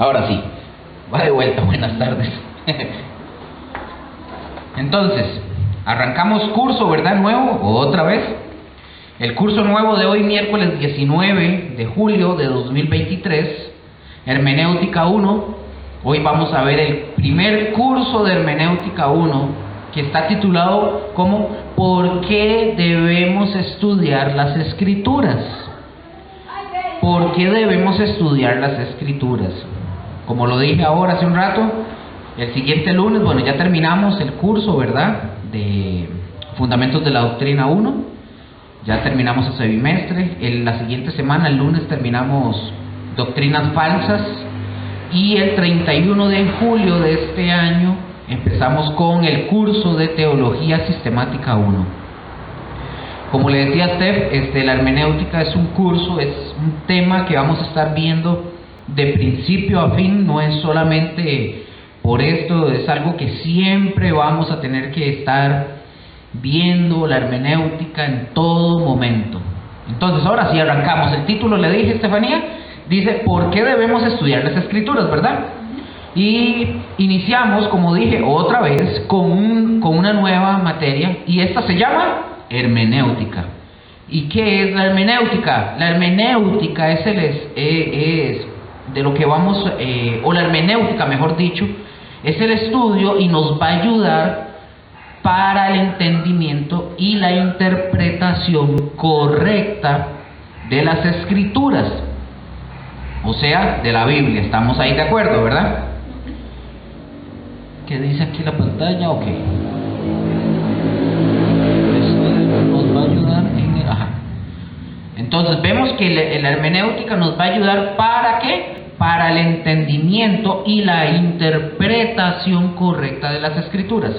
Ahora sí, va de vuelta, buenas tardes. Entonces, arrancamos curso, ¿verdad? Nuevo, otra vez. El curso nuevo de hoy, miércoles 19 de julio de 2023, Hermenéutica 1. Hoy vamos a ver el primer curso de Hermenéutica 1, que está titulado como ¿Por qué debemos estudiar las Escrituras? ¿Por qué debemos estudiar las Escrituras? Como lo dije ahora hace un rato, el siguiente lunes, bueno, ya terminamos el curso, ¿verdad? De Fundamentos de la Doctrina 1. Ya terminamos ese bimestre. La siguiente semana, el lunes, terminamos Doctrinas Falsas. Y el 31 de julio de este año empezamos con el curso de Teología Sistemática 1. Como le decía Steph, la hermenéutica es un curso, es un tema que vamos a estar viendo de principio a fin. No es solamente por esto, es algo que siempre vamos a tener que estar viendo la hermenéutica en todo momento. Entonces, ahora sí arrancamos. El título, le dije, Estefanía, dice ¿por qué debemos estudiar las Escrituras? ¿Verdad? Y iniciamos, como dije, otra vez con una nueva materia, y esta se llama hermenéutica. ¿Y qué es la hermenéutica? La hermenéutica es de lo que vamos, o la hermenéutica, mejor dicho, es el estudio y nos va a ayudar para el entendimiento y la interpretación correcta de las Escrituras, o sea, de la Biblia. Estamos ahí de acuerdo, ¿verdad? ¿Qué dice aquí la pantalla? Ok. Nos va a ayudar en el... Ajá. Entonces vemos que la hermenéutica nos va a ayudar ¿para qué? Para el entendimiento y la interpretación correcta de las Escrituras.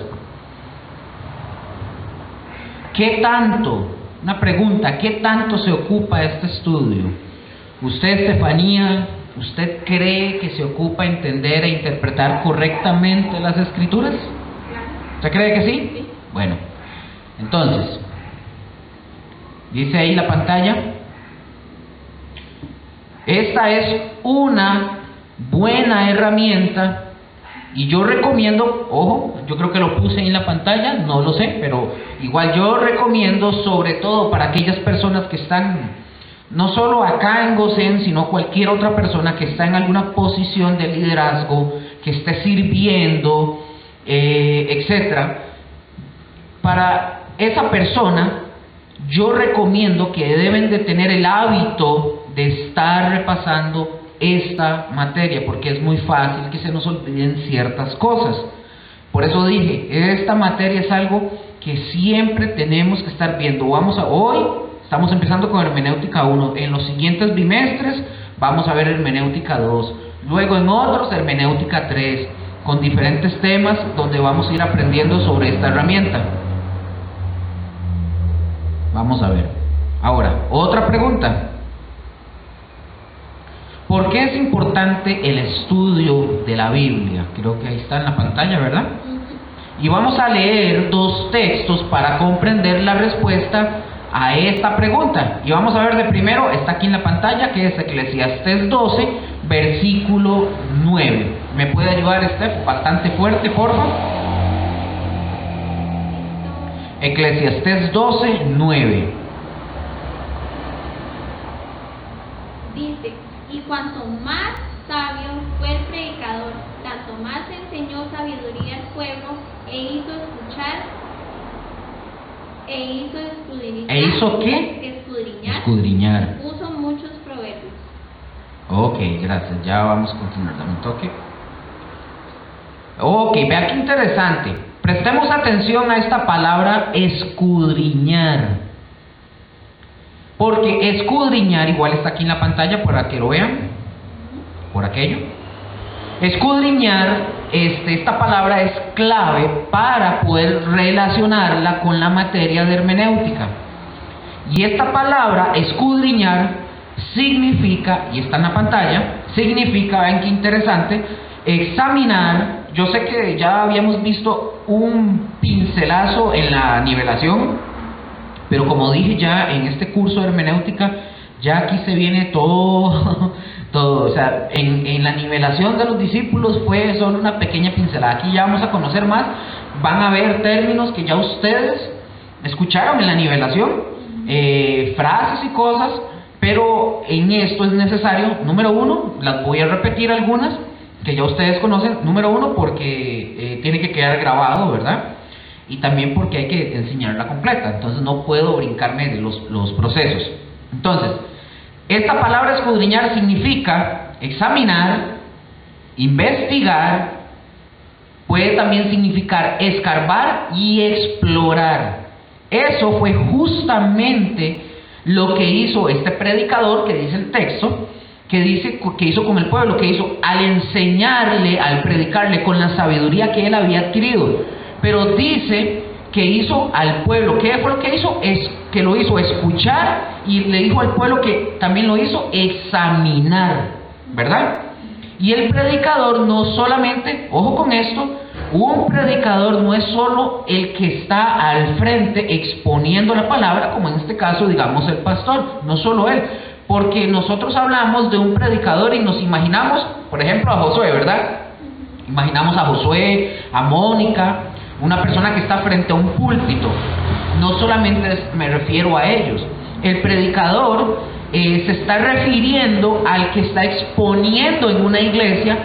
¿Qué tanto? Una pregunta, ¿qué tanto se ocupa este estudio? ¿Usted, Estefanía, usted cree que se ocupa entender e interpretar correctamente las Escrituras? ¿Usted cree que sí? Sí. Bueno, entonces, dice ahí la pantalla, esta es una buena herramienta y yo recomiendo, ojo, yo creo que lo puse en la pantalla, no lo sé, pero igual yo recomiendo, sobre todo para aquellas personas que están no solo acá en Gosén, sino cualquier otra persona que está en alguna posición de liderazgo, que esté sirviendo, etcétera. Para esa persona, yo recomiendo que deben de tener el hábito de estar repasando esta materia, porque es muy fácil que se nos olviden ciertas cosas. Por eso dije, esta materia es algo que siempre tenemos que estar viendo. Hoy estamos empezando con hermenéutica 1, en los siguientes bimestres vamos a ver hermenéutica 2, luego en otros hermenéutica 3, con diferentes temas donde vamos a ir aprendiendo sobre esta herramienta. Vamos a ver. Ahora, otra pregunta. ¿Por qué es importante el estudio de la Biblia? Creo que ahí está en la pantalla, ¿verdad? Y vamos a leer dos textos para comprender la respuesta a esta pregunta. Y vamos a ver de primero, está aquí en la pantalla, que es Eclesiastés 12, versículo 9. ¿Me puede ayudar, Steph? Bastante fuerte, por favor. Eclesiastés 12, 9. Dice, y cuanto más sabio fue el predicador, tanto más enseñó sabiduría al pueblo e hizo escuchar, e hizo escudriñar. ¿E hizo qué? Escudriñar. Puso muchos proverbios. Ok, gracias. Ya vamos a continuar. Dame un toque. Ok, vea qué interesante. Prestemos atención a esta palabra escudriñar. Porque escudriñar, igual está aquí en la pantalla para que lo vean. Por aquello. Escudriñar, esta palabra es clave para poder relacionarla con la materia de hermenéutica. Y esta palabra, escudriñar, significa, y está en la pantalla, significa, ven qué interesante, examinar. Yo sé que ya habíamos visto un pincelazo en la nivelación, pero como dije ya en este curso de hermenéutica, ya aquí se viene todo todo. O sea, en la nivelación de los discípulos fue solo una pequeña pincelada. Aquí ya vamos a conocer más, van a ver términos que ya ustedes escucharon en la nivelación, frases y cosas, pero en esto es necesario, número uno, las voy a repetir algunas que ya ustedes conocen, número uno porque tiene que quedar grabado, ¿verdad? Y también porque hay que enseñarla completa, entonces no puedo brincarme de los procesos. Entonces, esta palabra escudriñar significa examinar, investigar, puede también significar escarbar y explorar. Eso fue justamente lo que hizo este predicador, que dice el texto, que dice que hizo con el pueblo, que hizo al enseñarle, al predicarle con la sabiduría que él había adquirido. Pero dice que hizo al pueblo, ¿qué fue lo que hizo? Es que lo hizo escuchar, y le dijo al pueblo que también lo hizo examinar, ¿verdad? Y el predicador no solamente, ojo con esto, un predicador no es solo el que está al frente exponiendo la palabra, como en este caso, digamos, el pastor, no solo él, porque nosotros hablamos de un predicador y nos imaginamos, por ejemplo, a Josué, ¿verdad? Imaginamos a Josué, a Mónica, una persona que está frente a un púlpito. No solamente me refiero a ellos. El predicador se está refiriendo al que está exponiendo en una iglesia,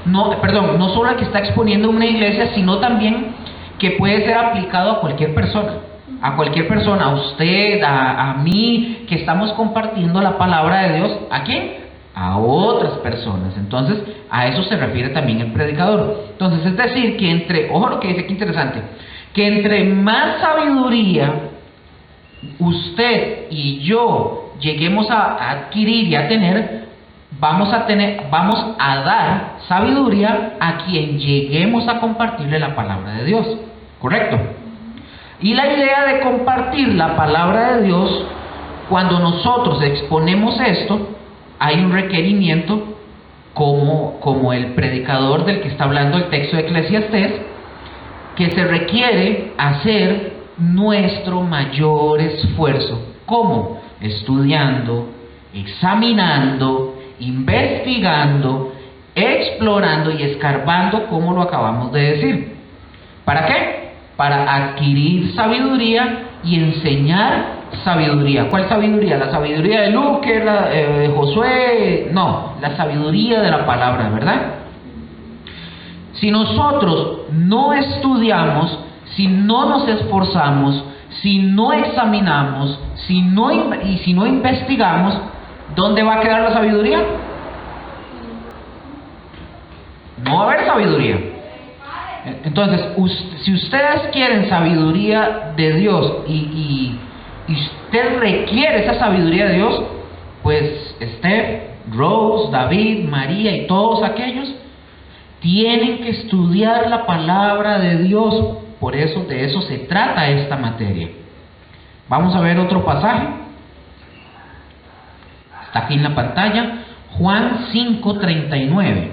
no solo al que está exponiendo en una iglesia, sino también que puede ser aplicado a cualquier persona, a usted, a mí, que estamos compartiendo la palabra de Dios. ¿A quién? A otras personas. Entonces, a eso se refiere también el predicador. Entonces, es decir, que ojo lo que dice aquí interesante, que entre más sabiduría usted y yo lleguemos a adquirir y a tener, vamos a dar sabiduría a quien lleguemos a compartirle la palabra de Dios, ¿correcto? Y la idea de compartir la palabra de Dios, cuando nosotros exponemos esto, hay un requerimiento como el predicador del que está hablando el texto de Eclesiastés, que se requiere hacer nuestro mayor esfuerzo. ¿Cómo? Estudiando, examinando, investigando, explorando y escarbando, como lo acabamos de decir. ¿Para qué? Para adquirir sabiduría y enseñar sabiduría. ¿Cuál sabiduría? ¿La sabiduría de Luque, de Josué? No, la sabiduría de la palabra, ¿verdad? Si nosotros no estudiamos, si no nos esforzamos, si no examinamos, si no investigamos, ¿dónde va a quedar la sabiduría? No va a haber sabiduría. Entonces, si ustedes quieren sabiduría de Dios y usted requiere esa sabiduría de Dios, pues Steph, Rose, David, María y todos aquellos tienen que estudiar la palabra de Dios. Por eso, de eso se trata esta materia. Vamos a ver otro pasaje. Está aquí en la pantalla. Juan 5:39.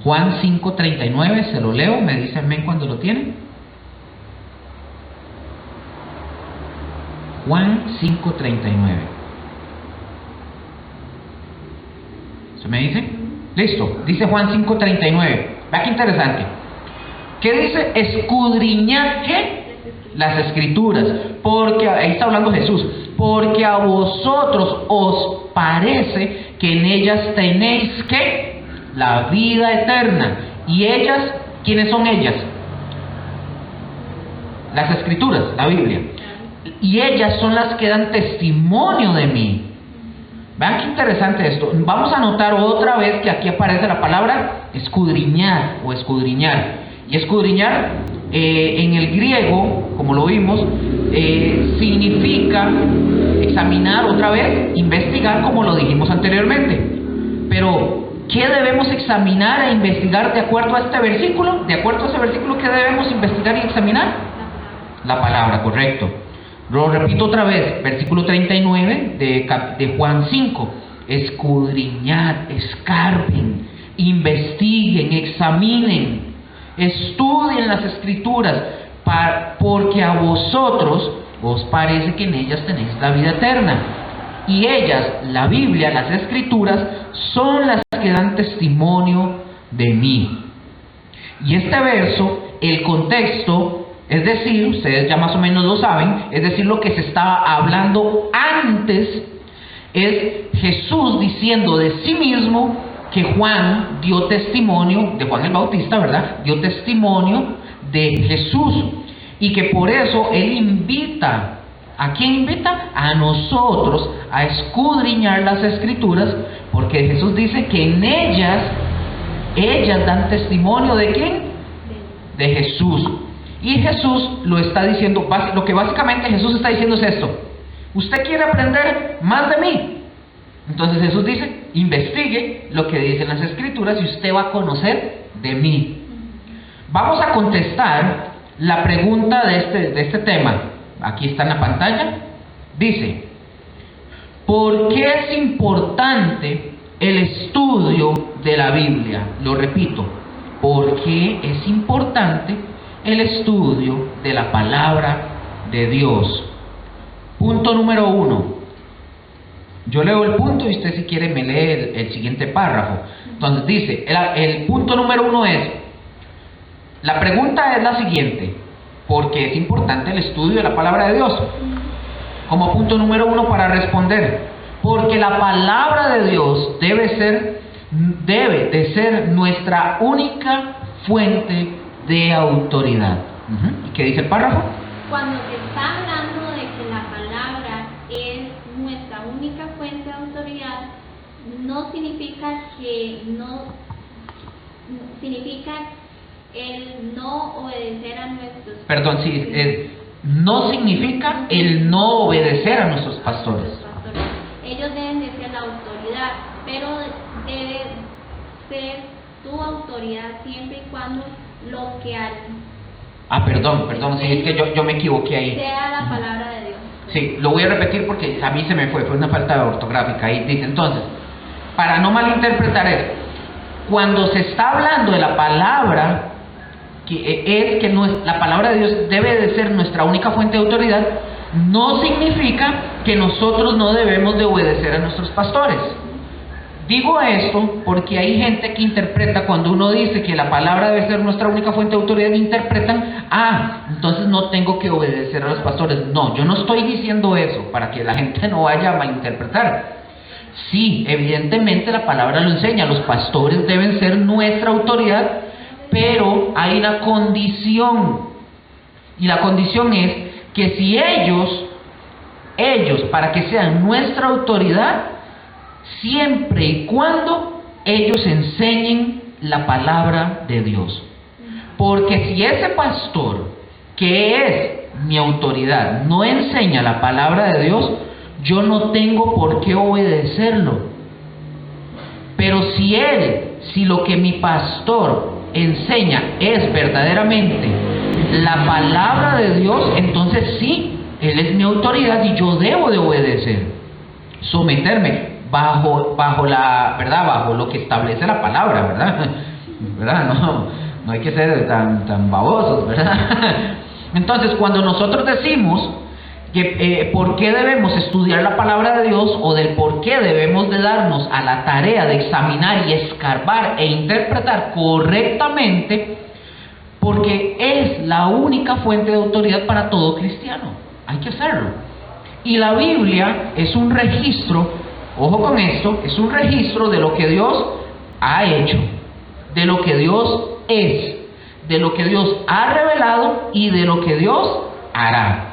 Juan 5:39, se lo leo, me dicen amén cuando lo tienen. Juan 5:39. ¿Se me dice? Listo, dice Juan 5:39. Vea qué interesante. ¿Qué dice? Escudriñad, ¿qué? Las escrituras, porque ahí está hablando Jesús, porque a vosotros os parece que en ellas tenéis, ¿qué? La vida eterna. Y ellas, ¿quiénes son ellas? Las escrituras, la Biblia. Y ellas son las que dan testimonio de mí. Vean qué interesante esto. Vamos a notar otra vez que aquí aparece la palabra escudriñar o escudriñar. Y escudriñar en el griego, como lo vimos, significa examinar otra vez, investigar, como lo dijimos anteriormente. Pero, ¿qué debemos examinar e investigar de acuerdo a este versículo? De acuerdo a ese versículo, ¿qué debemos investigar y examinar? La palabra, correcto. Lo repito otra vez, versículo 39 de Juan 5. Escudriñad, escarben, investiguen, examinen, estudien las escrituras, porque a vosotros os parece que en ellas tenéis la vida eterna. Y ellas, la Biblia, las Escrituras, son las que dan testimonio de mí. Y este verso, el contexto, es decir, ustedes ya más o menos lo saben, es decir, lo que se estaba hablando antes, es Jesús diciendo de sí mismo que Juan dio testimonio, de Juan el Bautista, ¿verdad? Dio testimonio de Jesús, y que por eso Él invita, ¿a quién invita? A nosotros a escudriñar las Escrituras, porque Jesús dice que en ellas dan testimonio ¿de quién? De Jesús. Y Jesús lo está diciendo, lo que básicamente Jesús está diciendo es esto: ¿usted quiere aprender más de mí? Entonces Jesús dice, investigue lo que dicen las Escrituras y usted va a conocer de mí. Vamos a contestar la pregunta de este tema. Aquí está en la pantalla. Dice: ¿por qué es importante el estudio de la Biblia? Lo repito, ¿por qué es importante el estudio de la palabra de Dios? Punto número 1. Yo leo el punto y usted, si quiere, me lee el siguiente párrafo. Entonces dice, el punto número 1 es, la pregunta es la siguiente: ¿por qué es importante el estudio de la palabra de Dios? Como punto número 1 para responder, porque la palabra de Dios debe de ser nuestra única fuente de autoridad. ¿Y qué dice el párrafo? Cuando se está hablando de que la palabra es nuestra única fuente de autoridad, no significa significa el no obedecer a nuestros Perdón, sí, no significa el no obedecer a nuestros pastores. Ellos deben de ser la autoridad, pero debe ser tu autoridad siempre y cuando lo que hagan. Perdón, sí, es que yo me equivoqué ahí. Sea la palabra de Dios. Sí, lo voy a repetir porque a mí se me fue una falta ortográfica. Ahí dice, entonces, para no malinterpretar esto, cuando se está hablando de la palabra, la palabra de Dios debe de ser nuestra única fuente de autoridad, no significa que nosotros no debemos de obedecer a nuestros pastores. Digo esto porque hay gente que interpreta, cuando uno dice que la palabra debe ser nuestra única fuente de autoridad, interpretan, entonces no tengo que obedecer a los pastores. No, yo no estoy diciendo eso, para que la gente no vaya a malinterpretar. Sí, evidentemente la palabra lo enseña, los pastores deben ser nuestra autoridad, pero hay una condición, y la condición es que si ellos, para que sean nuestra autoridad, siempre y cuando ellos enseñen la palabra de Dios. Porque si ese pastor, que es mi autoridad, no enseña la palabra de Dios, yo no tengo por qué obedecerlo. Pero si lo que mi pastor enseña es verdaderamente la palabra de Dios, entonces sí, él es mi autoridad y yo debo de obedecer, someterme bajo lo que establece la palabra, ¿verdad? No hay que ser tan babosos, ¿verdad? Entonces, cuando nosotros decimos que por qué debemos estudiar la palabra de Dios, o del por qué debemos de darnos a la tarea de examinar y escarbar e interpretar correctamente, porque es la única fuente de autoridad para todo cristiano. Hay que hacerlo. Y la Biblia es un registro, ojo con esto, es un registro de lo que Dios ha hecho, de lo que Dios es, de lo que Dios ha revelado y de lo que Dios hará.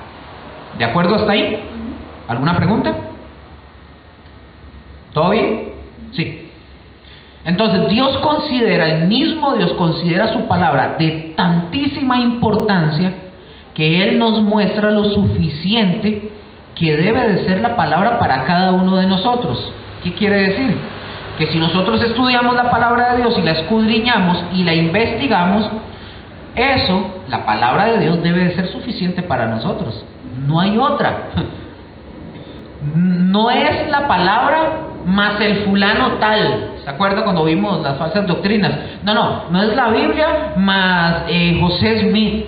¿De acuerdo hasta ahí? ¿Alguna pregunta? ¿Todo bien? Sí. Entonces el mismo Dios considera su palabra de tantísima importancia que Él nos muestra lo suficiente que debe de ser la palabra para cada uno de nosotros. ¿Qué quiere decir? Que si nosotros estudiamos la palabra de Dios y la escudriñamos y la investigamos, la palabra de Dios debe de ser suficiente para nosotros. No hay otra. No es la palabra más el fulano tal. ¿Se acuerda cuando vimos las falsas doctrinas? No es la Biblia más José Smith.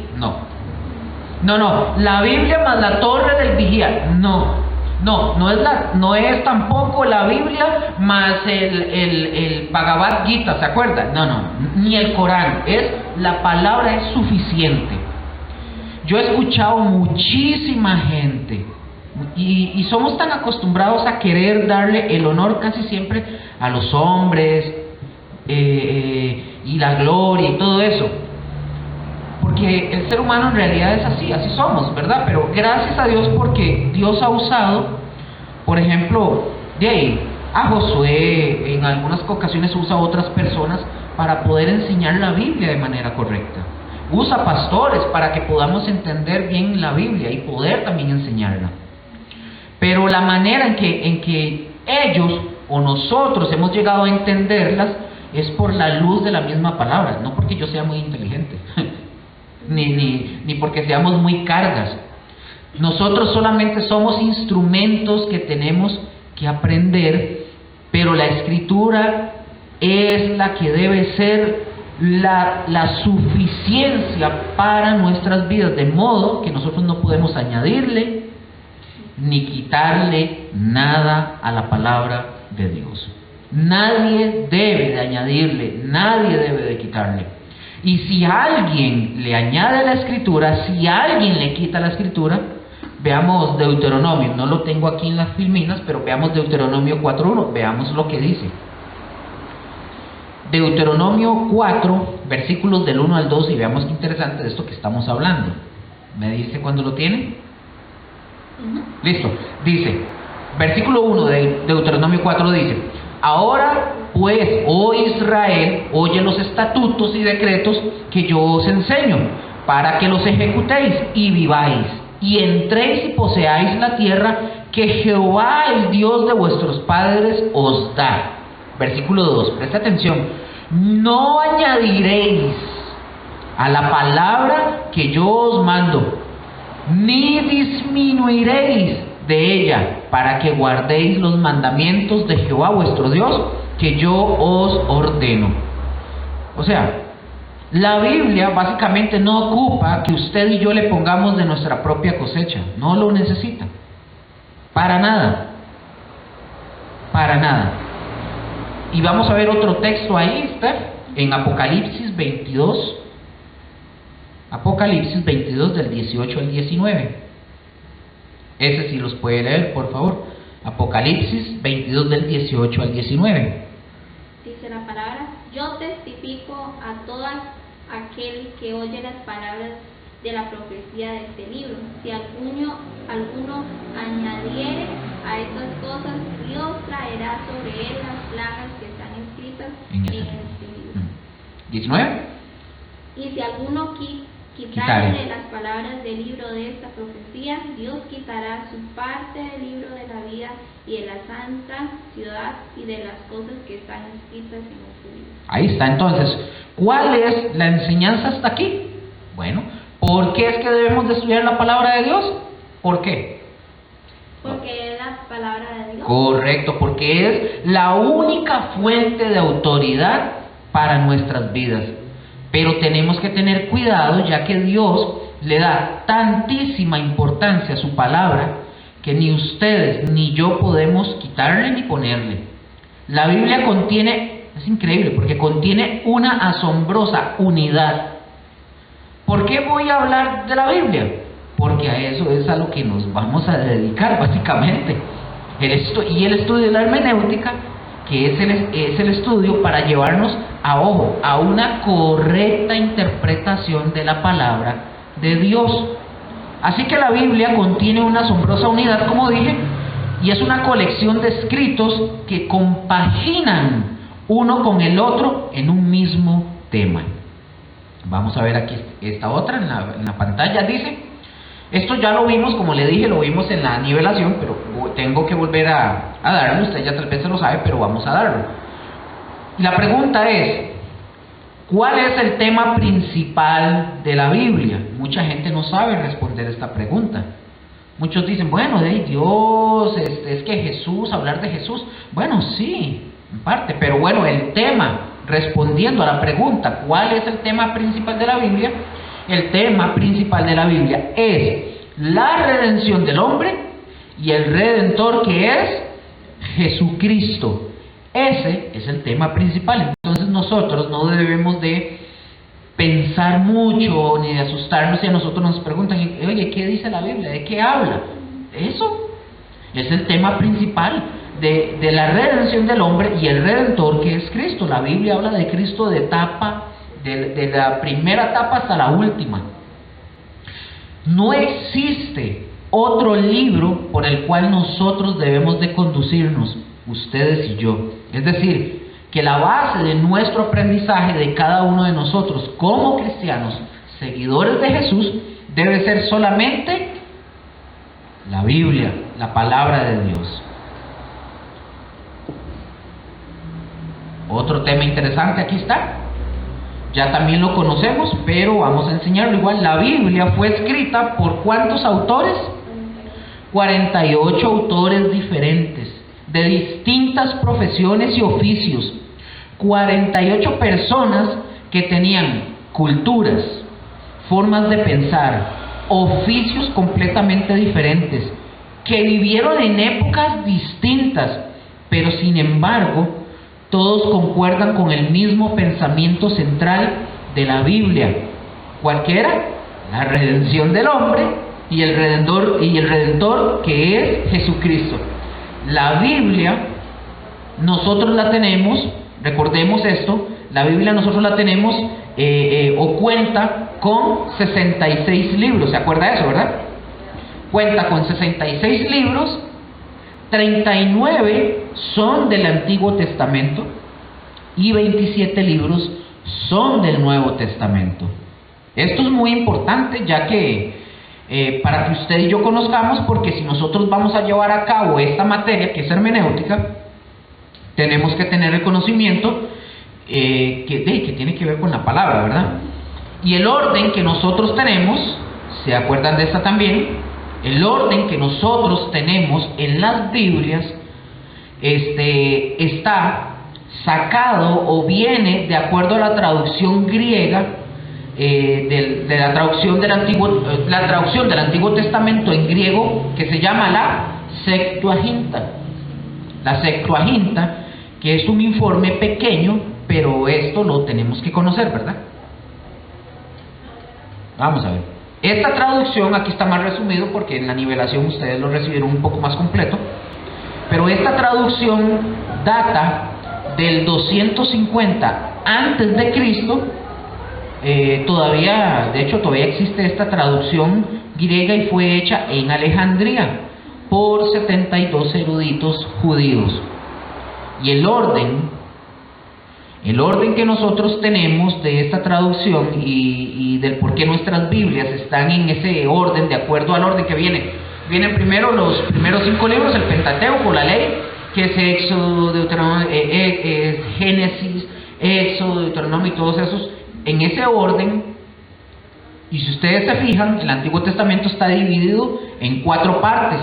No, la Biblia más la torre del vigía. No, No es tampoco la Biblia más el Bhagavad Gita, ¿se acuerdan? No, ni el Corán. La palabra es suficiente. Yo he escuchado muchísima gente y somos tan acostumbrados a querer darle el honor casi siempre a los hombres y la gloria y todo eso. Porque el ser humano en realidad es así somos, ¿verdad? Pero gracias a Dios porque Dios ha usado, por ejemplo, a Josué, en algunas ocasiones usa a otras personas para poder enseñar la Biblia de manera correcta. Usa pastores para que podamos entender bien la Biblia y poder también enseñarla. Pero la manera en que ellos o nosotros hemos llegado a entenderlas es por la luz de la misma palabra, no porque yo sea muy inteligente. Ni porque seamos muy cargas. Nosotros solamente somos instrumentos que tenemos que aprender, pero la Escritura es la que debe ser la suficiencia para nuestras vidas, de modo que nosotros no podemos añadirle ni quitarle nada a la palabra de Dios. Nadie debe de añadirle, nadie debe de quitarle. Y si alguien le añade la Escritura, si alguien le quita la Escritura, veamos Deuteronomio, no lo tengo aquí en las filminas, pero veamos Deuteronomio 4.1, veamos lo que dice. Deuteronomio 4, versículos del 1 al 2, y veamos qué interesante de esto que estamos hablando. ¿Me dice cuándo lo tienen? Listo, dice, versículo 1 de Deuteronomio 4 dice: ahora pues, oh Israel, oye los estatutos y decretos que yo os enseño, para que los ejecutéis y viváis, y entréis y poseáis la tierra que Jehová, el Dios de vuestros padres, os da. Versículo 2, presta atención: no añadiréis a la palabra que yo os mando, ni disminuiréis de ella, para que guardéis los mandamientos de Jehová vuestro Dios, que yo os ordeno. O sea, la Biblia básicamente no ocupa que usted y yo le pongamos de nuestra propia cosecha, no lo necesita, para nada, para nada. Y vamos a ver otro texto ahí, está en Apocalipsis 22, Apocalipsis 22 del 18 al 19. Ese sí los puede leer, por favor. Apocalipsis 22 del 18 al 19. Dice la palabra: yo testifico a todo aquel que oye las palabras de la profecía de este libro. Si alguno añadiere a estas cosas, Dios traerá sobre él las plagas que están escritas en este libro. 19. Y si alguno quitare de las palabras del libro de esta profecía, Dios quitará su parte del libro de la vida y de la santa ciudad y de las cosas que están escritas en este libro. Ahí está. Entonces, ¿cuál es la enseñanza hasta aquí? Bueno, ¿por qué es que debemos de estudiar la palabra de Dios? ¿Por qué? Porque es la palabra de Dios. Correcto, porque es la única fuente de autoridad para nuestras vidas. Pero tenemos que tener cuidado, ya que Dios le da tantísima importancia a su palabra que ni ustedes ni yo podemos quitarle ni ponerle. La Biblia contiene, es increíble, porque contiene una asombrosa unidad. ¿Por qué voy a hablar de la Biblia? Porque a eso es a lo que nos vamos a dedicar básicamente. Y el estudio de la hermenéutica, que es el estudio para llevarnos a una correcta interpretación de la palabra de Dios. Así que la Biblia contiene una asombrosa unidad, como dije, y es una colección de escritos que compaginan uno con el otro en un mismo tema. Vamos a ver aquí esta otra en la pantalla. Dice, esto ya lo vimos, como le dije, lo vimos en la nivelación, pero tengo que volver a darlo. Usted ya tal vez se lo sabe, pero vamos a darlo. Y la pregunta es, ¿cuál es el tema principal de la Biblia? Mucha gente no sabe responder esta pregunta. Muchos dicen, bueno, Dios, es que Jesús, hablar de Jesús. Bueno, sí, en parte, pero bueno, el tema, respondiendo a la pregunta, ¿cuál es el tema principal de la Biblia? El tema principal de la Biblia es la redención del hombre y el Redentor, que es Jesucristo. Ese es el tema principal. Entonces nosotros no debemos de pensar mucho ni de asustarnos si a nosotros nos preguntan, oye, ¿qué dice la Biblia? ¿De qué habla? Eso es el tema principal de la redención del hombre y el Redentor, que es Cristo. La Biblia habla de Cristo de la primera etapa hasta la última. No existe otro libro por el cual nosotros debemos de conducirnos, ustedes y yo. Es decir, que la base de nuestro aprendizaje de cada uno de nosotros como cristianos, seguidores de Jesús, debe ser solamente la Biblia, la palabra de Dios. Otro tema interesante aquí está. Ya también lo conocemos, pero vamos a enseñarlo igual. La Biblia fue escrita por ¿cuántos autores? 48 autores diferentes, de distintas profesiones y oficios. 48 personas que tenían culturas, formas de pensar, oficios completamente diferentes, que vivieron en épocas distintas, pero sin embargo todos concuerdan con el mismo pensamiento central de la Biblia. ¿Cuál que era? La redención del hombre y el Redentor, que es Jesucristo. La Biblia nosotros la tenemos, recordemos esto, la Biblia nosotros la tenemos o cuenta con 66 libros. ¿Se acuerda de eso, verdad? Cuenta con 66 libros. 39 son del Antiguo Testamento y 27 libros son del Nuevo Testamento. Esto es muy importante, ya que para que usted y yo conozcamos, porque si nosotros vamos a llevar a cabo esta materia que es hermenéutica, tenemos que tener el conocimiento que tiene que ver con la palabra, ¿verdad? Y el orden que nosotros tenemos, ¿se acuerdan de esta también? El orden que nosotros tenemos en las Biblias está sacado o viene de acuerdo a la traducción griega, de la traducción del Antiguo Testamento en griego, que se llama la Septuaginta. La Septuaginta, que es un informe pequeño, pero esto lo tenemos que conocer, ¿verdad? Vamos a ver. Esta traducción, aquí está más resumido porque en la nivelación ustedes lo recibieron un poco más completo, pero esta traducción data del 250 antes de Cristo. Todavía existe esta traducción griega y fue hecha en Alejandría por 72 eruditos judíos. Y el orden que nosotros tenemos de esta traducción y del por qué nuestras Biblias están en ese orden, de acuerdo al orden que vienen primero los primeros 5 libros, el Pentateuco, la ley, que es Éxodo, Deuteronomio, Génesis, Éxodo, Deuteronomio y todos esos, en ese orden. Y si ustedes se fijan, el Antiguo Testamento está dividido en 4 partes.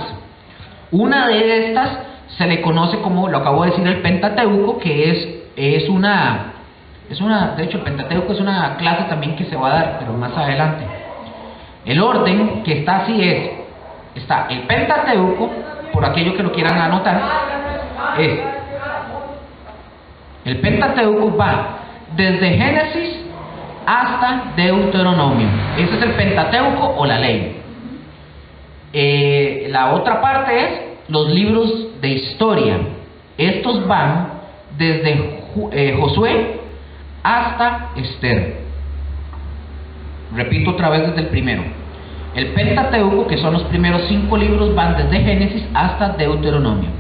Una de estas se le conoce como, lo acabo de decir, el Pentateuco, que es una, de hecho el Pentateuco es una clase también que se va a dar, pero más adelante. El orden que está así está el Pentateuco, por aquello que lo quieran anotar, el Pentateuco va desde Génesis hasta Deuteronomio. Ese es el Pentateuco o la ley. La otra parte es los libros de historia. Estos van desde Josué hasta Esther. Repito otra vez desde el primero. El Pentateuco, que son los primeros 5 libros, van desde Génesis hasta Deuteronomio.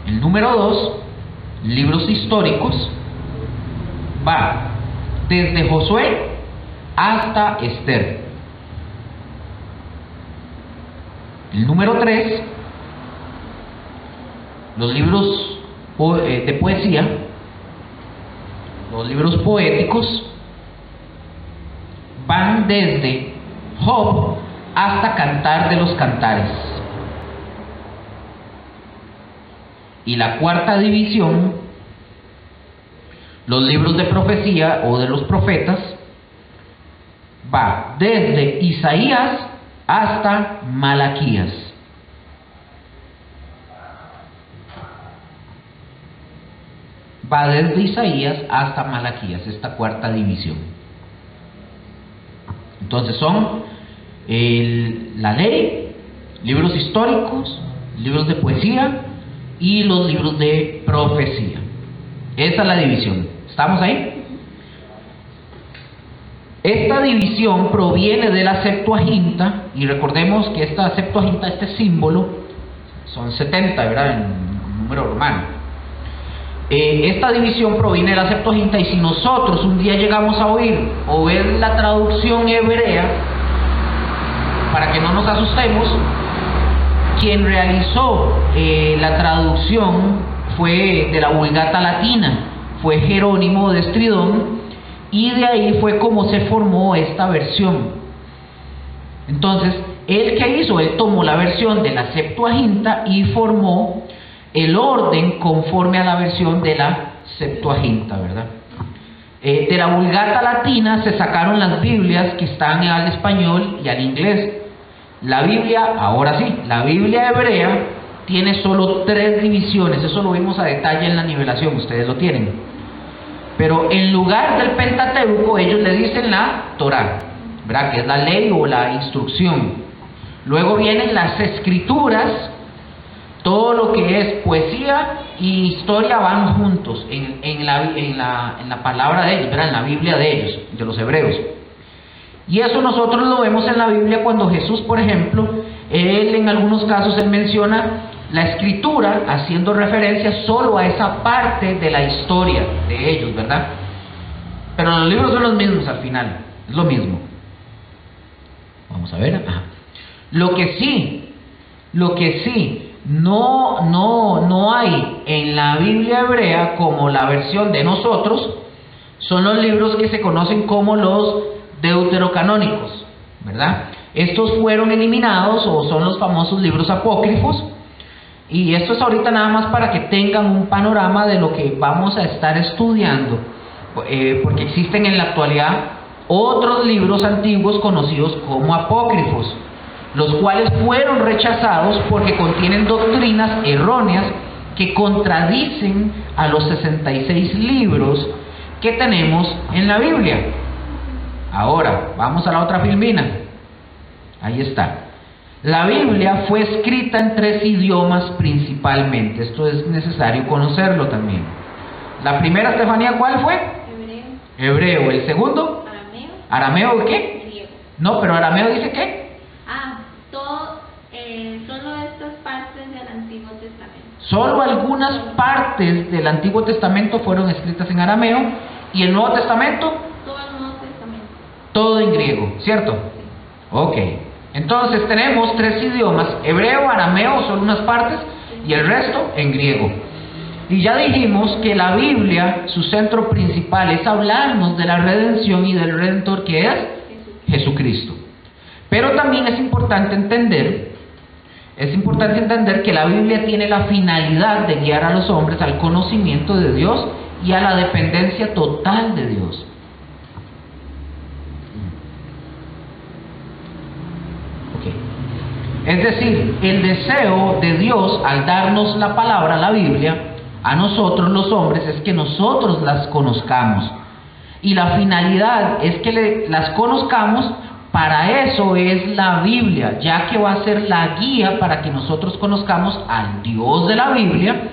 El número 2, libros históricos, va desde Josué hasta Esther. El número 3, los libros de poesía, los libros poéticos, van desde Job hasta Cantar de los Cantares. Y la cuarta división, los libros de profecía o de los profetas, va desde Isaías hasta Malaquías. Va desde Isaías hasta Malaquías, esta cuarta división. Entonces son la ley, libros históricos, libros de poesía y los libros de profecía. Esa es la división. ¿Estamos ahí? Esta división proviene de la Septuaginta, y recordemos que esta Septuaginta, este símbolo, son 70, ¿verdad? En número romano. Esta división proviene de la Septuaginta, y si nosotros un día llegamos a oír o ver la traducción hebrea, para que no nos asustemos, quien realizó la traducción fue de la Vulgata Latina, fue Jerónimo de Estridón, y de ahí fue como se formó esta versión. Entonces, ¿él qué hizo? Él tomó la versión de la Septuaginta y formó el orden conforme a la versión de la Septuaginta, ¿verdad? De la Vulgata Latina se sacaron las Biblias que están al español y al inglés. La Biblia, ahora sí, la Biblia hebrea tiene solo 3 divisiones, eso lo vimos a detalle en la nivelación, ustedes lo tienen. Pero en lugar del Pentateuco, ellos le dicen la Torá, ¿verdad? Que es la ley o la instrucción. Luego vienen las escrituras, todo lo que es poesía y historia van juntos en la palabra de ellos, ¿verdad? En la Biblia de ellos, de los hebreos. Y eso nosotros lo vemos en la Biblia cuando Jesús, por ejemplo, él en algunos casos él menciona la escritura haciendo referencia solo a esa parte de la historia de ellos, ¿verdad? Pero los libros son los mismos al final, es lo mismo. Vamos a ver. Ajá. Lo que sí no hay en la Biblia hebrea como la versión de nosotros son los libros que se conocen como los deuterocanónicos, ¿verdad? Estos fueron eliminados o son los famosos libros apócrifos. Y esto es ahorita nada más para que tengan un panorama de lo que vamos a estar estudiando, porque existen en la actualidad otros libros antiguos conocidos como apócrifos, los cuales fueron rechazados porque contienen doctrinas erróneas que contradicen a los 66 libros que tenemos en la Biblia. Ahora, vamos a la otra filmina. Ahí está. La Biblia fue escrita en 3 idiomas principalmente. Esto es necesario conocerlo también. La primera, Estefanía, ¿cuál fue? Hebreo. ¿El segundo? ¿Arameo qué? Griego. No, pero arameo dice ¿qué? Solo estas partes del Antiguo Testamento. Solo algunas partes del Antiguo Testamento fueron escritas en arameo. ¿Y el Nuevo Testamento? Todo el Nuevo Testamento. Todo en griego, ¿cierto? Sí. Ok. Entonces tenemos 3 idiomas, hebreo, arameo, son unas partes, y el resto en griego. Y ya dijimos que la Biblia, su centro principal es hablarnos de la redención y del Redentor que es Jesucristo. Pero también es importante entender que la Biblia tiene la finalidad de guiar a los hombres al conocimiento de Dios y a la dependencia total de Dios. Es decir, el deseo de Dios al darnos la palabra, la Biblia, a nosotros los hombres es que nosotros las conozcamos. Y la finalidad es que las conozcamos, para eso es la Biblia, ya que va a ser la guía para que nosotros conozcamos al Dios de la Biblia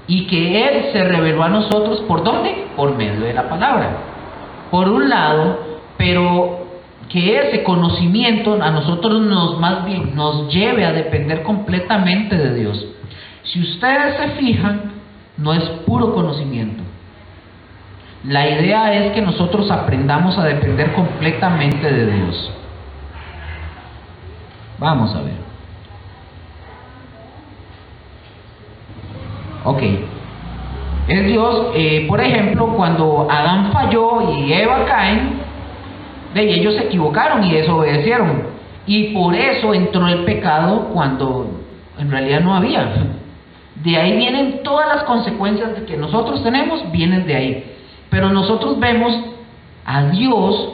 y que Él se reveló a nosotros, ¿por dónde? Por medio de la palabra. Por un lado, pero que ese conocimiento a nosotros más bien nos lleve a depender completamente de Dios. Si ustedes se fijan, no es puro conocimiento. La idea es que nosotros aprendamos a depender completamente de Dios. Vamos a ver. Ok. Es Dios, por ejemplo, cuando Adán falló y Eva caen, ellos se equivocaron y desobedecieron, y por eso entró el pecado cuando en realidad no había. De ahí vienen todas las consecuencias de que nosotros tenemos, vienen de ahí. Pero nosotros vemos a Dios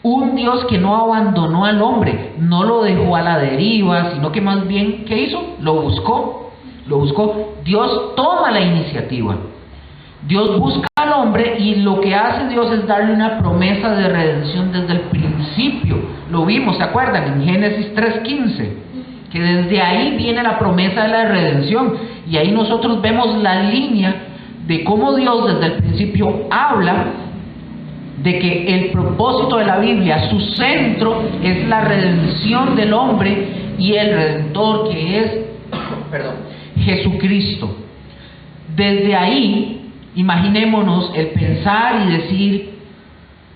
Un Dios que no abandonó al hombre, no lo dejó a la deriva, sino que más bien, ¿qué hizo? Lo buscó. Dios toma la iniciativa. Dios busca al hombre y lo que hace Dios es darle una promesa de redención desde el principio. Lo vimos, ¿se acuerdan? En Génesis 3:15, que desde ahí viene la promesa de la redención. Y ahí nosotros vemos la línea de cómo Dios desde el principio habla de que el propósito de la Biblia, su centro, es la redención del hombre y el Redentor, que es Jesucristo. Desde ahí, imaginémonos el pensar y decir,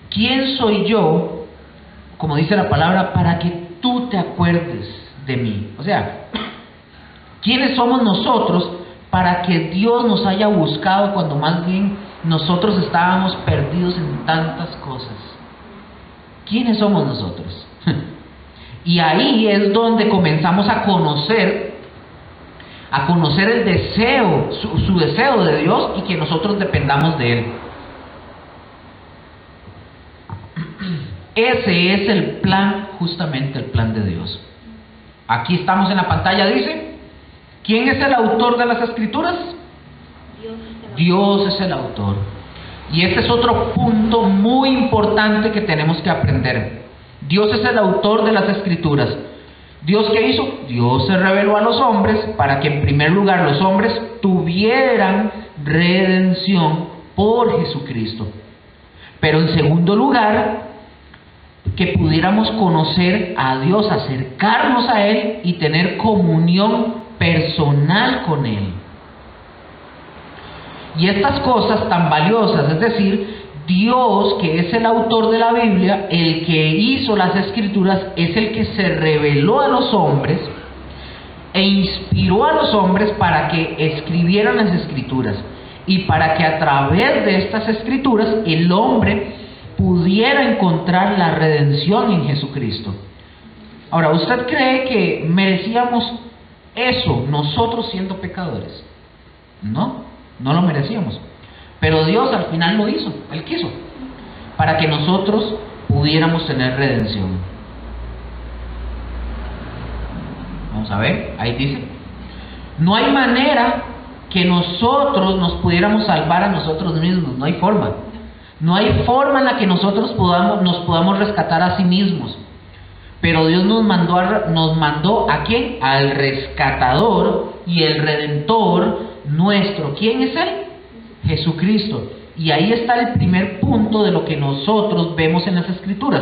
¿quién soy yo, como dice la palabra, para que tú te acuerdes de mí? O sea, ¿quiénes somos nosotros para que Dios nos haya buscado cuando más bien nosotros estábamos perdidos en tantas cosas? ¿Quiénes somos nosotros? Y ahí es donde comenzamos a conocer el deseo, su deseo de Dios, y que nosotros dependamos de Él. Ese es el plan, justamente el plan de Dios. Aquí estamos en la pantalla, dice, ¿quién es el autor de las Escrituras? Dios es el autor. Y este es otro punto muy importante que tenemos que aprender. Dios es el autor de las Escrituras. ¿Dios qué hizo? Dios se reveló a los hombres para que en primer lugar los hombres tuvieran redención por Jesucristo. Pero en segundo lugar, que pudiéramos conocer a Dios, acercarnos a Él y tener comunión personal con Él. Y estas cosas tan valiosas, es decir, Dios, que es el autor de la Biblia, el que hizo las Escrituras, es el que se reveló a los hombres e inspiró a los hombres para que escribieran las Escrituras, y para que a través de estas Escrituras el hombre pudiera encontrar la redención en Jesucristo. Ahora, ¿usted cree que merecíamos eso nosotros siendo pecadores? No lo merecíamos. Pero Dios al final lo hizo, Él quiso, para que nosotros pudiéramos tener redención. Vamos a ver, ahí dice, no hay manera que nosotros nos pudiéramos salvar a nosotros mismos, no hay forma. No hay forma en la que nosotros nos podamos rescatar a sí mismos. Pero Dios nos mandó ¿a quién? Al rescatador y el redentor nuestro. ¿Quién es Él? Jesucristo. Y ahí está el primer punto de lo que nosotros vemos en las Escrituras.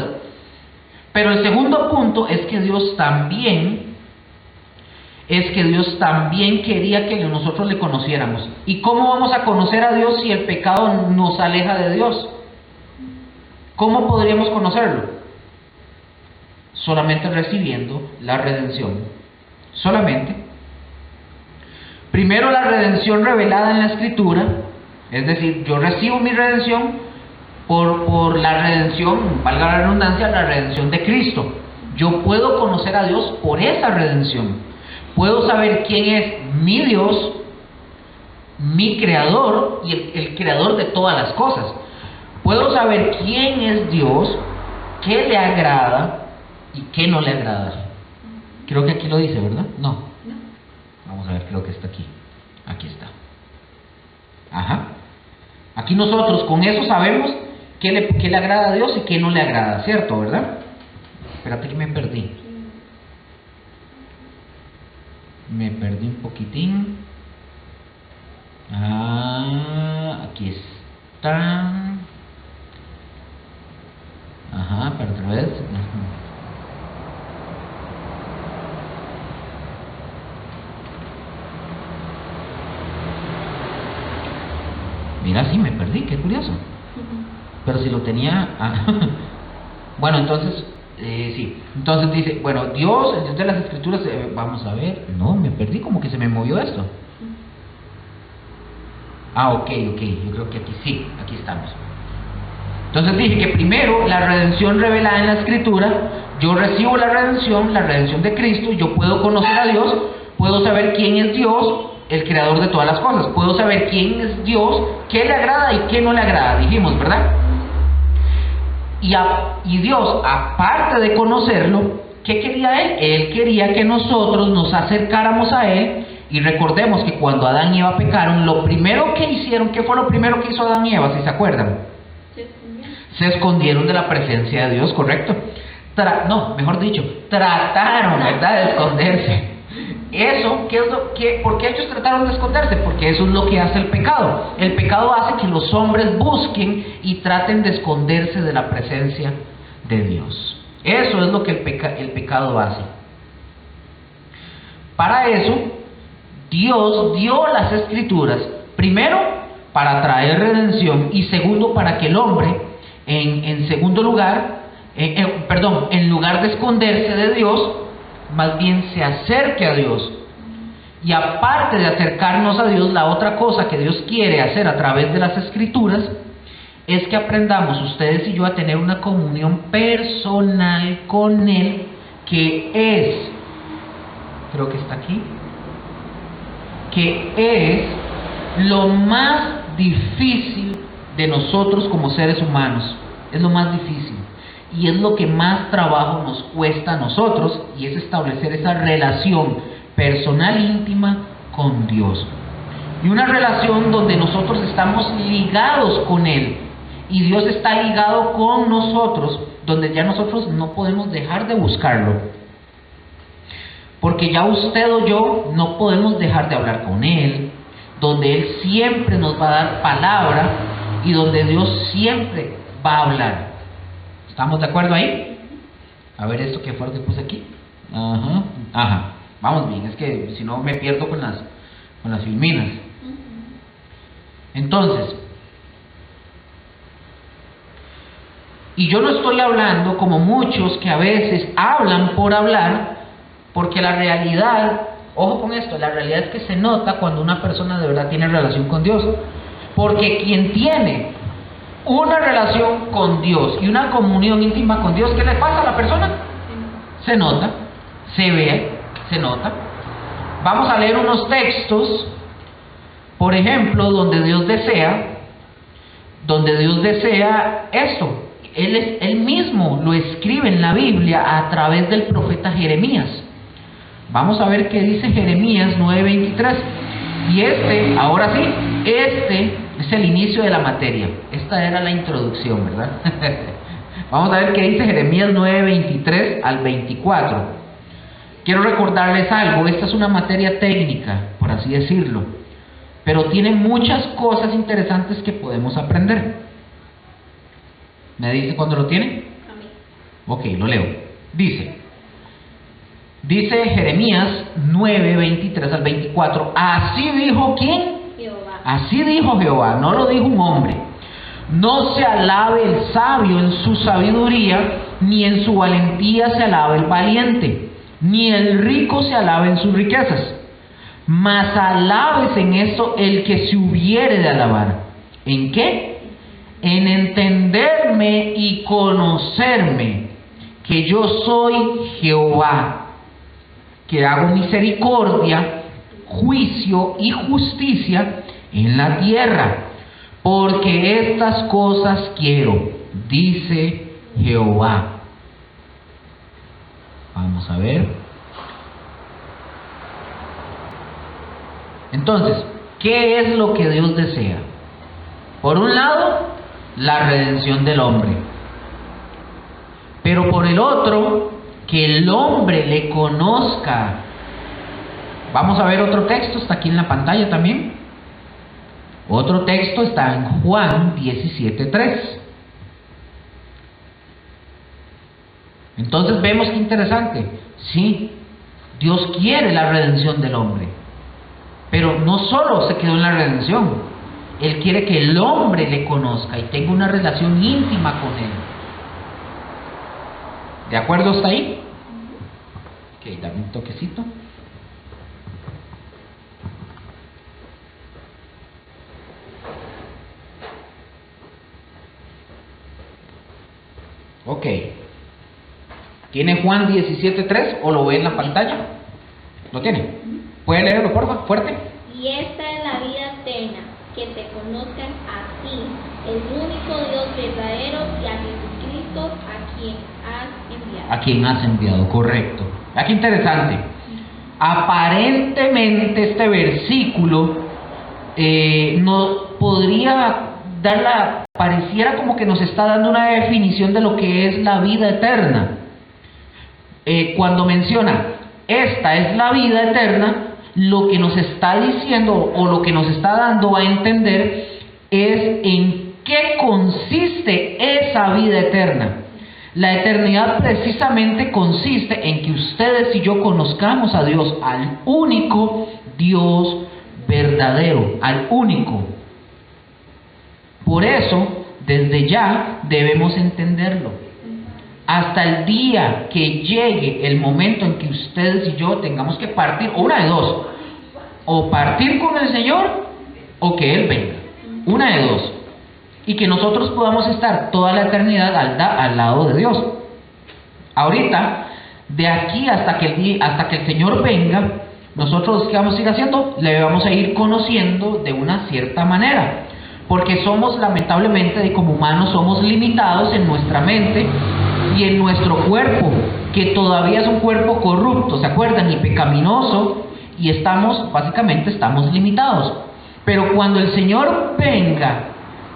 Pero el segundo punto es que Dios también quería que nosotros le conociéramos. ¿Y cómo vamos a conocer a Dios si el pecado nos aleja de Dios? ¿Cómo podríamos conocerlo? Solamente recibiendo la redención. Solamente. Primero, la redención revelada en la Escritura. Es decir, yo recibo mi redención por la redención, valga la redundancia, la redención de Cristo. Yo puedo conocer a Dios por esa redención. Puedo saber quién es mi Dios, mi Creador y el Creador de todas las cosas. Puedo saber quién es Dios, qué le agrada y qué no le agrada. Creo que aquí lo dice, ¿verdad? No. Vamos a ver, creo que está aquí. Aquí está. Ajá. Aquí nosotros con eso sabemos qué le agrada a Dios y qué no le agrada, ¿cierto? ¿Verdad? Espérate que me perdí. Me perdí un poquitín. Aquí está. Ajá, para otra vez. Mira, sí, me perdí, qué curioso. Pero si lo tenía... Bueno, entonces, sí. Entonces dice, bueno, Dios, el Dios de las Escrituras, vamos a ver. No, me perdí, como que se me movió esto. Ok, yo creo que aquí sí, aquí estamos. Entonces dije que primero, la redención revelada en la Escritura, yo recibo la redención de Cristo, yo puedo conocer a Dios, puedo saber quién es Dios, el creador de todas las cosas. Puedo saber quién es Dios, qué le agrada y qué no le agrada, dijimos, ¿verdad? Y Dios, aparte de conocerlo, ¿qué quería Él? Él quería que nosotros nos acercáramos a Él. Y recordemos que cuando Adán y Eva pecaron, lo primero que hicieron, ¿qué fue lo primero que hizo Adán y Eva, si se acuerdan? Se escondieron de la presencia de Dios, ¿correcto? Mejor dicho, trataron, ¿verdad?, de esconderse. Eso, ¿por qué ellos trataron de esconderse? Porque eso es lo que hace el pecado. El pecado hace que los hombres busquen y traten de esconderse de la presencia de Dios. Eso es lo que el pecado hace. Para eso, Dios dio las Escrituras, primero, para traer redención, y segundo, para que el hombre, en lugar de esconderse de Dios, más bien se acerque a Dios. Y aparte de acercarnos a Dios, la otra cosa que Dios quiere hacer a través de las Escrituras es que aprendamos, ustedes y yo, a tener una comunión personal con Él, que es, creo que está aquí, que es lo más difícil de nosotros como seres humanos. Es lo más difícil. Y es lo que más trabajo nos cuesta a nosotros, y es establecer esa relación personal íntima con Dios. Y una relación donde nosotros estamos ligados con Él, y Dios está ligado con nosotros, donde ya nosotros no podemos dejar de buscarlo. Porque ya usted o yo no podemos dejar de hablar con Él, donde Él siempre nos va a dar palabra, y donde Dios siempre va a hablar. ¿Estamos de acuerdo ahí? A ver esto que fue lo que puse aquí. Ajá. Vamos bien, es que si no me pierdo con las filminas. Entonces, y yo no estoy hablando como muchos que a veces hablan por hablar, porque la realidad, ojo con esto, la realidad es que se nota cuando una persona de verdad tiene relación con Dios. Porque quien tiene una relación con Dios y una comunión íntima con Dios, ¿qué le pasa a la persona? Se nota, se ve, se nota. Vamos a leer unos textos, por ejemplo, donde Dios desea esto. Él mismo lo escribe en la Biblia a través del profeta Jeremías. Vamos a ver qué dice Jeremías 9:23. Y ahora sí, es el inicio de la materia. Esta era la introducción, ¿verdad? Vamos a ver qué dice Jeremías 9:23 al 24. Quiero recordarles algo, esta es una materia técnica, por así decirlo, pero tiene muchas cosas interesantes que podemos aprender. ¿Me dice cuándo lo tiene? Ok, lo leo. Dice Jeremías 9:23 al 24. Así dijo ¿quién? Jehová. Así dijo Jehová, no lo dijo un hombre. No se alabe el sabio en su sabiduría, ni en su valentía se alabe el valiente, ni el rico se alabe en sus riquezas. Mas alabes en esto el que se hubiere de alabar. ¿En qué? En entenderme y conocerme, que yo soy Jehová, que hago misericordia, juicio y justicia en la tierra, porque estas cosas quiero, dice Jehová. Vamos a ver. Entonces, ¿qué es lo que Dios desea? Por un lado, la redención del hombre, pero por el otro, que el hombre le conozca. Vamos a ver otro texto, está aquí en la pantalla también. Otro texto está en Juan 17:3. Entonces vemos que interesante. Sí, Dios quiere la redención del hombre, pero no solo se quedó en la redención. Él quiere que el hombre le conozca y tenga una relación íntima con Él. ¿De acuerdo hasta ahí? Ok, dame un toquecito. Ok. ¿Tiene Juan 17:3 o lo ve en la pantalla? ¿Lo tiene? ¿Puede leerlo, por favor? Fuerte. Y esta es la vida eterna, que te conozcan a ti, el único Dios verdadero, y a Jesucristo justos a quien has enviado. A quien has enviado, correcto. Aquí interesante. Aparentemente este versículo nos podría pareciera como que nos está dando una definición de lo que es la vida eterna. Cuando menciona, esta es la vida eterna, lo que nos está diciendo o lo que nos está dando a entender es en qué consiste esa vida eterna. La eternidad precisamente consiste en que ustedes y yo conozcamos a Dios, al único Dios verdadero, al único. Por eso, desde ya debemos entenderlo. Hasta el día que llegue el momento en que ustedes y yo tengamos que partir, o una de dos, o partir con el Señor, o que Él venga, una de dos, y que nosotros podamos estar toda la eternidad al lado de Dios. Ahorita, de aquí hasta que el Señor venga, nosotros ¿qué vamos a ir haciendo? Le vamos a ir conociendo de una cierta manera, porque somos, lamentablemente, como humanos, somos limitados en nuestra mente y en nuestro cuerpo, que todavía es un cuerpo corrupto, ¿se acuerdan? Y pecaminoso, y básicamente estamos limitados. Pero cuando el Señor venga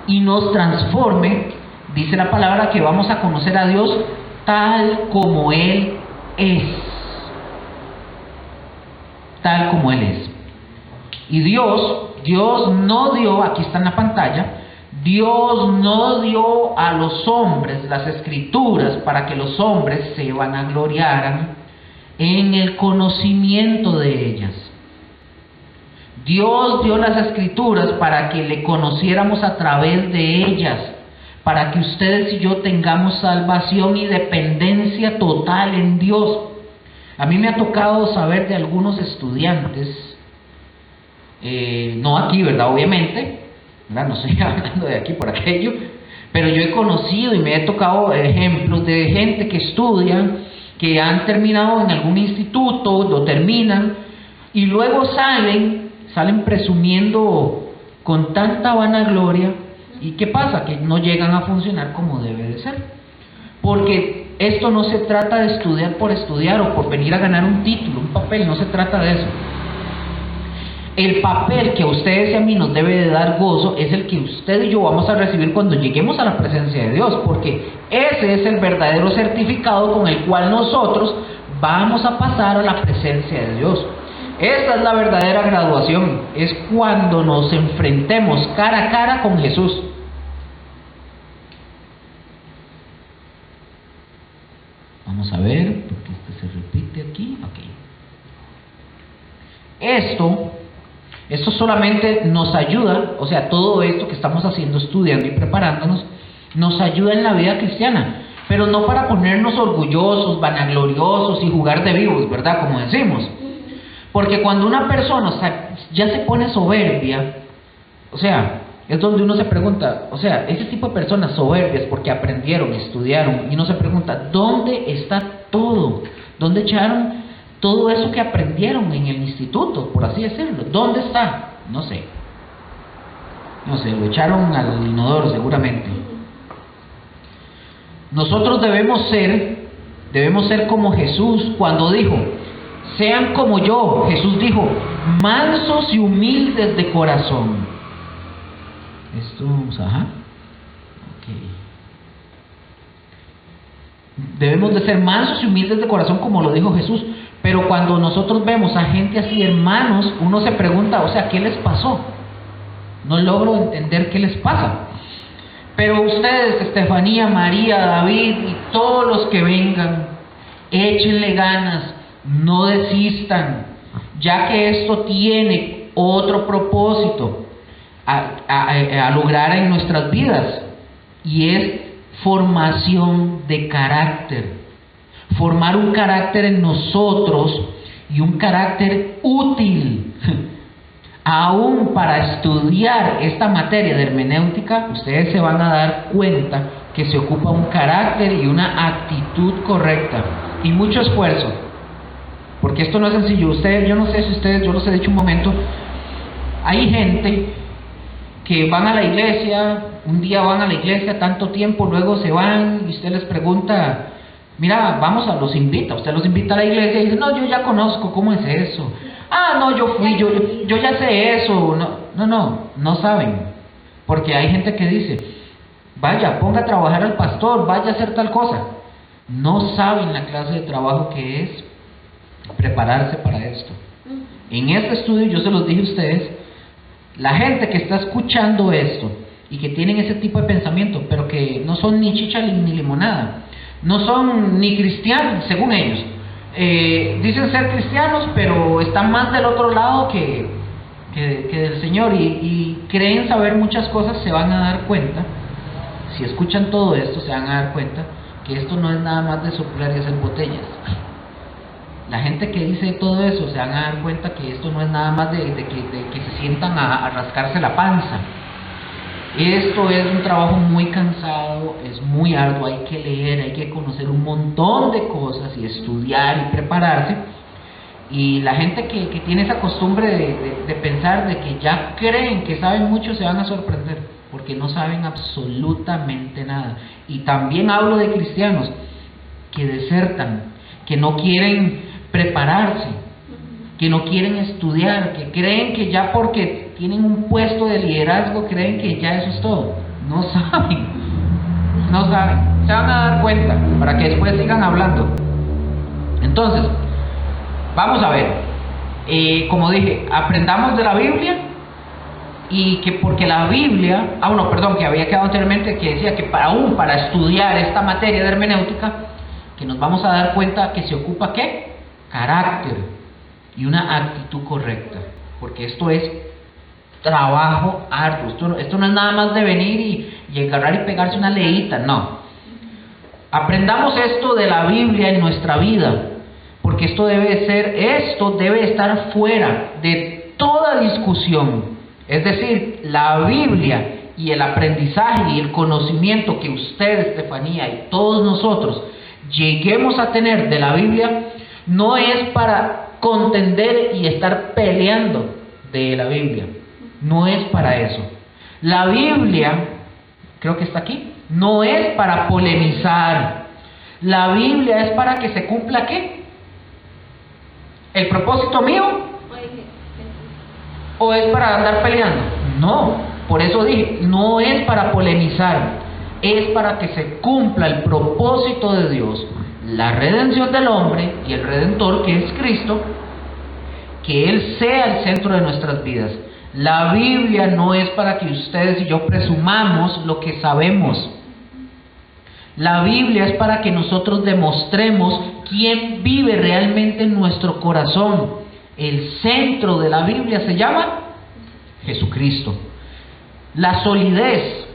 y nos transforme, dice la palabra que vamos a conocer a Dios tal como Él es. Tal como Él es. Y Dios no dio, aquí está en la pantalla, Dios no dio a los hombres las escrituras para que los hombres se vanagloriaran en el conocimiento de ellas. Dios dio las escrituras para que le conociéramos a través de ellas, para que ustedes y yo tengamos salvación y dependencia total en Dios. A mí me ha tocado saber de algunos estudiantes, no aquí, ¿verdad? Obviamente, ¿verdad? No estoy hablando de aquí por aquello, pero yo he conocido y me he tocado ejemplos de gente que estudian, que han terminado en algún instituto, lo terminan, y luego salen presumiendo con tanta vanagloria. ¿Y qué pasa? Que no llegan a funcionar como debe de ser. Porque esto no se trata de estudiar por estudiar o por venir a ganar un título, un papel, no se trata de eso. El papel que a ustedes y a mí nos debe de dar gozo es el que usted y yo vamos a recibir cuando lleguemos a la presencia de Dios, porque ese es el verdadero certificado con el cual nosotros vamos a pasar a la presencia de Dios. Esta es la verdadera graduación, es cuando nos enfrentemos cara a cara con Jesús. Vamos a ver, porque esto se repite aquí. Okay. Esto solamente nos ayuda, o sea, todo esto que estamos haciendo, estudiando y preparándonos, nos ayuda en la vida cristiana, pero no para ponernos orgullosos, vanagloriosos y jugar de vivos, ¿verdad? Como decimos. Porque cuando una persona ya se pone soberbia, o sea, es donde uno se pregunta, o sea, ese tipo de personas soberbias porque aprendieron, estudiaron, y uno se pregunta, ¿dónde está todo? ¿Dónde echaron todo eso que aprendieron en el instituto, por así decirlo? ¿Dónde está? No sé, lo echaron al inodoro seguramente. Nosotros debemos ser como Jesús cuando dijo, sean como yo. Jesús dijo, mansos y humildes de corazón. Debemos de ser mansos y humildes de corazón como lo dijo Jesús. Pero cuando nosotros vemos a gente así, hermanos, uno se pregunta, o sea, ¿qué les pasó? No logro entender qué les pasa. Pero ustedes, Estefanía, María, David y todos los que vengan, échenle ganas, no desistan, ya que esto tiene otro propósito a lograr en nuestras vidas, y es formación de carácter, formar un carácter en nosotros y un carácter útil. Aún para estudiar esta materia de hermenéutica, ustedes se van a dar cuenta que se ocupa un carácter y una actitud correcta y mucho esfuerzo, porque esto no es sencillo. Yo no sé si ustedes, yo los he dicho un momento, hay gente que van a la iglesia, un día van a la iglesia tanto tiempo, luego se van y usted les pregunta, mira, los invita, usted los invita a la iglesia y dice, no, yo ya conozco, ¿cómo es eso? Ah, no, yo fui, yo ya sé eso. No saben, porque hay gente que dice, vaya, ponga a trabajar al pastor, vaya a hacer tal cosa. No saben la clase de trabajo que es prepararse para esto. En este estudio yo se los dije a ustedes, la gente que está escuchando esto y que tienen ese tipo de pensamiento, pero que no son ni chicha ni limonada, no son ni cristianos, según ellos, dicen ser cristianos, pero están más del otro lado que del Señor y creen saber muchas cosas, se van a dar cuenta, si escuchan todo esto, se van a dar cuenta que esto no es nada más de soplar y hacer botellas. La gente que dice todo eso se van a dar cuenta que esto no es nada más de que se sientan a rascarse la panza. Esto es un trabajo muy cansado, es muy arduo, hay que leer, hay que conocer un montón de cosas y estudiar y prepararse. Y la gente que tiene esa costumbre de pensar de que ya creen que saben mucho, se van a sorprender, porque no saben absolutamente nada. Y también hablo de cristianos que desertan, que no quieren prepararse, que no quieren estudiar, que creen que ya porque tienen un puesto de liderazgo, creen que ya eso es todo. No saben, se van a dar cuenta, para que después sigan hablando. Entonces, vamos a ver, como dije, aprendamos de la Biblia, y que porque la Biblia, que había quedado anteriormente, que decía que para estudiar esta materia de hermenéutica, que nos vamos a dar cuenta que se ocupa ¿qué? Carácter y una actitud correcta, porque esto es trabajo arduo, esto no es nada más de venir y agarrar y pegarse una leíta, no. Aprendamos esto de la Biblia en nuestra vida, porque esto debe estar fuera de toda discusión. Es decir, la Biblia y el aprendizaje y el conocimiento que usted, Estefanía, y todos nosotros lleguemos a tener de la Biblia, no es para contender y estar peleando de la Biblia. No es para eso. La Biblia, creo que está aquí, no es para polemizar. La Biblia es para que se cumpla ¿qué? ¿El propósito mío? ¿O es para andar peleando? No, por eso dije, no es para polemizar, es para que se cumpla el propósito de Dios, la redención del hombre y el Redentor, que es Cristo, que Él sea el centro de nuestras vidas. La Biblia no es para que ustedes y yo presumamos lo que sabemos. La Biblia es para que nosotros demostremos quién vive realmente en nuestro corazón. El centro de la Biblia se llama Jesucristo. La solidez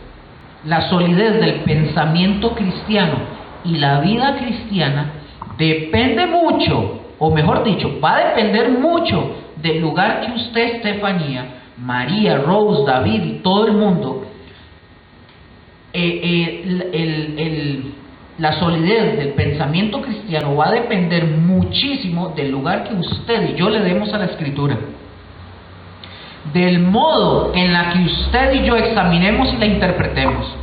del pensamiento cristiano y la vida cristiana depende mucho, o mejor dicho, va a depender mucho del lugar que usted, Estefanía, María, Rose, David y todo el mundo, la solidez del pensamiento cristiano va a depender muchísimo del lugar que usted y yo le demos a la Escritura, del modo en la que usted y yo examinemos y la interpretemos.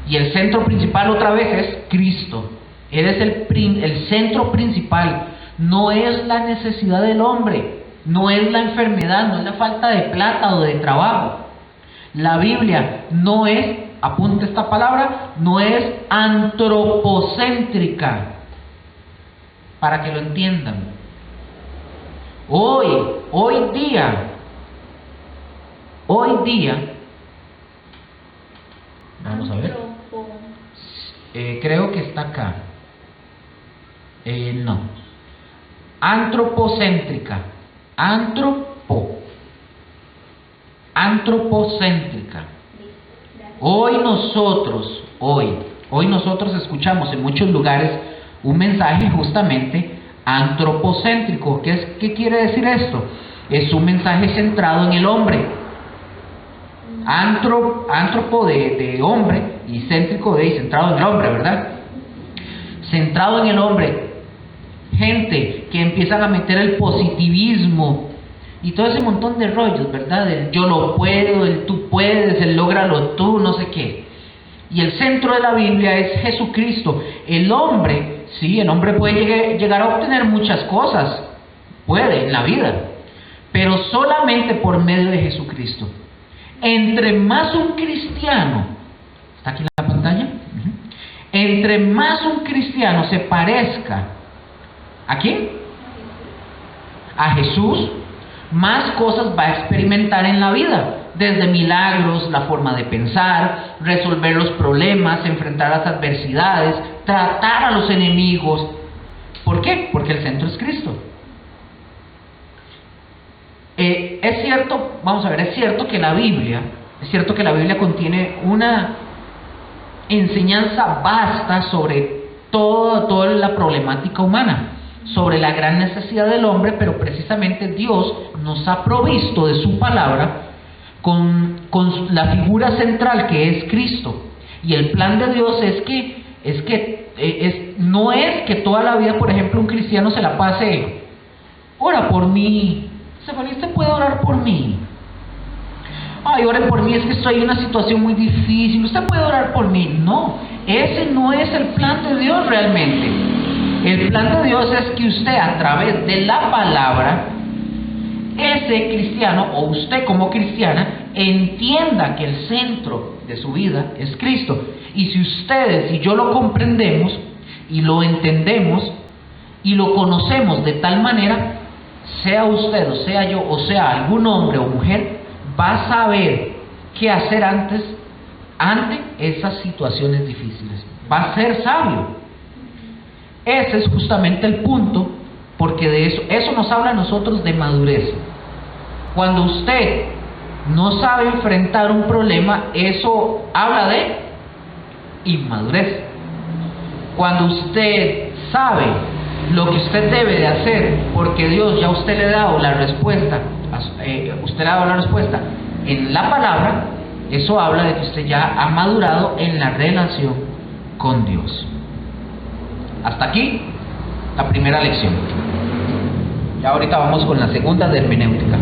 Y el centro principal otra vez es Cristo. Él es el centro principal. No es la necesidad del hombre, no es la enfermedad, no es la falta de plata o de trabajo. La Biblia no es, apunte esta palabra, no es antropocéntrica, para que lo entiendan. Hoy día, vamos a ver, creo que está acá, no, antropocéntrica, antropocéntrica. Hoy nosotros escuchamos en muchos lugares un mensaje justamente antropocéntrico. ¿Qué quiere decir esto? Es un mensaje centrado en el hombre. Antropo de hombre y céntrico de centrado en el hombre, ¿verdad? Centrado en el hombre. Gente que empiezan a meter el positivismo y todo ese montón de rollos, ¿verdad? El yo lo puedo, el tú puedes, el lógralo tú, no sé qué. Y el centro de la Biblia es Jesucristo. El hombre, sí, el hombre puede llegar a obtener muchas cosas, puede en la vida, pero solamente por medio de Jesucristo. Entre más un cristiano, ¿está aquí en la pantalla? Entre más un cristiano se parezca, ¿a quién? A Jesús, más cosas va a experimentar en la vida, desde milagros, la forma de pensar, resolver los problemas, enfrentar las adversidades, tratar a los enemigos. ¿Por qué? Porque el centro es Cristo. Es cierto, vamos a ver, es cierto que la Biblia contiene una enseñanza vasta sobre toda la problemática humana, sobre la gran necesidad del hombre, pero precisamente Dios nos ha provisto de su palabra con la figura central que es Cristo. Y el plan de Dios no es que toda la vida, por ejemplo, un cristiano se la pase, ora por mí, Estefanía, ¿usted puede orar por mí? Ay, ore por mí, es que estoy en una situación muy difícil, ¿usted puede orar por mí? No, ese no es el plan de Dios realmente. El plan de Dios es que usted, a través de la palabra, ese cristiano o usted como cristiana entienda que el centro de su vida es Cristo. Y si ustedes y yo lo comprendemos y lo entendemos y lo conocemos de tal manera, sea usted o sea yo o sea algún hombre o mujer, va a saber qué hacer ante esas situaciones difíciles. Va a ser sabio. Ese es justamente el punto, porque de eso nos habla a nosotros de madurez. Cuando usted no sabe enfrentar un problema, eso habla de inmadurez. Cuando usted sabe lo que usted debe de hacer, porque Dios ya usted le ha dado la respuesta, en la palabra, eso habla de que usted ya ha madurado en la relación con Dios. Hasta aquí la primera lección. Ya ahorita vamos con la segunda de hermenéutica.